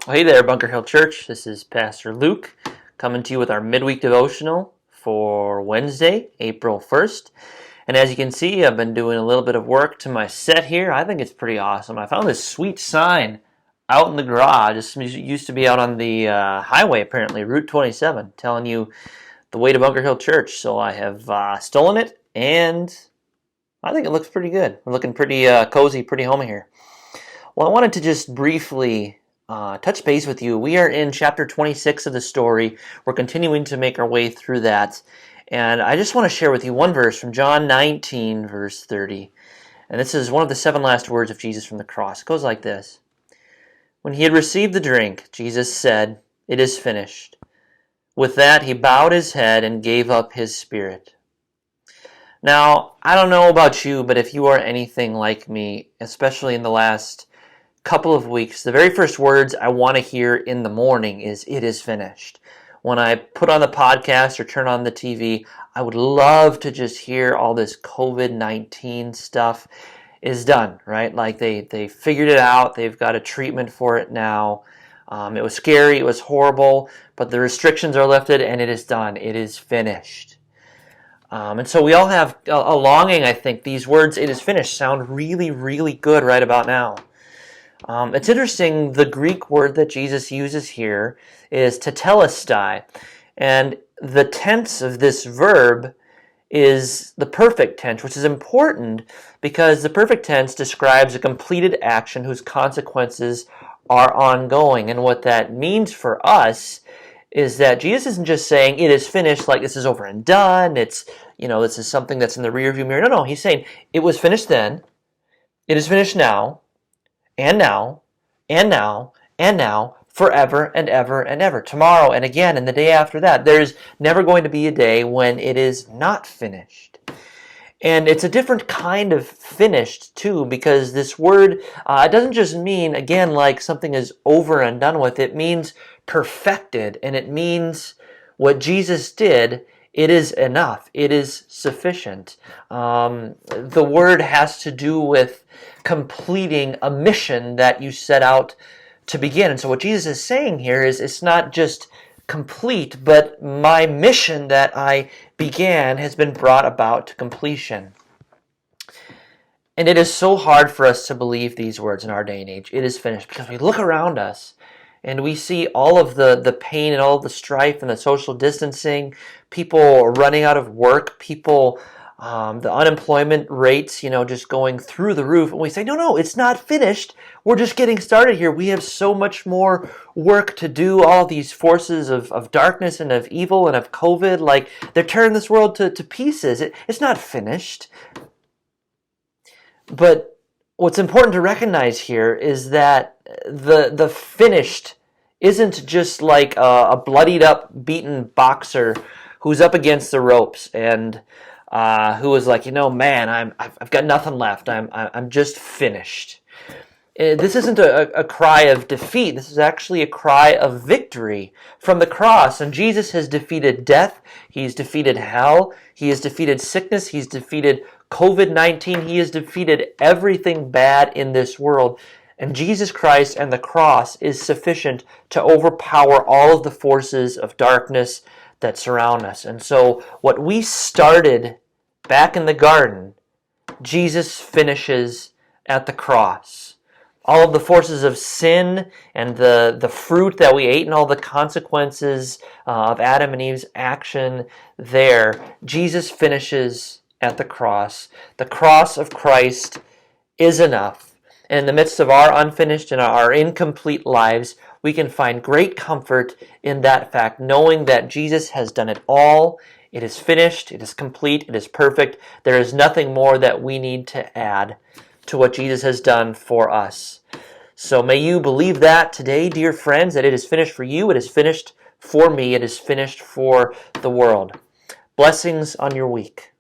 Well, hey there, Bunker Hill Church. This is Pastor Luke coming to you with our midweek devotional for Wednesday, April 1st. And as you can see, I've been doing a little bit of work to my set here. I think it's pretty awesome. I found this sweet sign out in the garage. This used to be out on the highway, apparently, Route 27, telling you the way to Bunker Hill Church. So I have stolen it, and I think it looks pretty good. We're looking pretty cozy, pretty homey here. Well, I wanted to just briefly touch base with you. We are in chapter 26 of the story. We're continuing to make our way through that. And I just want to share with you one verse from John 19, verse 30. And this is one of the 7 last words of Jesus from the cross. It goes like this. When he had received the drink, Jesus said, "It is finished." With that, he bowed his head and gave up his spirit. Now, I don't know about you, but if you are anything like me, especially in the last couple of weeks, the very first words I want to hear in the morning is, "It is finished." When I put on the podcast or turn on the TV, I would love to just hear all this COVID-19 stuff is done, right? Like they figured it out, they've got a treatment for it now. It was scary, it was horrible, but the restrictions are lifted and it is done, it is finished. And so we all have a longing, I think. These words, "it is finished," sound really, really good right about now. It's interesting, the Greek word that Jesus uses here is tetelestai, and the tense of this verb is the perfect tense, which is important because the perfect tense describes a completed action whose consequences are ongoing. And what that means for us is that Jesus isn't just saying it is finished, like this is over and done, it's, this is something that's in the rearview mirror. No, he's saying it was finished then, it is finished now, and now, and now, and now, forever and ever and ever. Tomorrow and again and the day after that. There's never going to be a day when it is not finished. And it's a different kind of finished, too, because this word, it doesn't just mean, again, like something is over and done with. It means perfected, and it means what Jesus did, it is enough. It is sufficient. The word has to do with completing a mission that you set out to begin. And so what Jesus is saying here is it's not just complete, but my mission that I began has been brought about to completion. And it is so hard for us to believe these words in our day and age. It is finished, because we look around us and we see all of the pain and all of the strife and the social distancing, people running out of work, people, the unemployment rates, just going through the roof. And we say, no, it's not finished. We're just getting started here. We have so much more work to do. All these forces of darkness and of evil and of COVID, like they're tearing this world to pieces. It's not finished. But what's important to recognize here is that the finished isn't just like a bloodied up, beaten boxer who's up against the ropes and who is like, man, I've got nothing left. I'm just finished. This isn't a cry of defeat. This is actually a cry of victory from the cross. And Jesus has defeated death. He's defeated hell. He has defeated sickness. He's defeated COVID-19. He has defeated everything bad in this world. And Jesus Christ and the cross is sufficient to overpower all of the forces of darkness that surround us. And so what we started back in the garden, Jesus finishes at the cross. All of the forces of sin and the fruit that we ate and all the consequences of Adam and Eve's action there, Jesus finishes at the cross. The cross of Christ is enough. And in the midst of our unfinished and our incomplete lives, we can find great comfort in that fact, knowing that Jesus has done it all. It is finished, it is complete, it is perfect. There is nothing more that we need to add to what Jesus has done for us. So may you believe that today, dear friends, that it is finished for you, it is finished for me, it is finished for the world. Blessings on your week.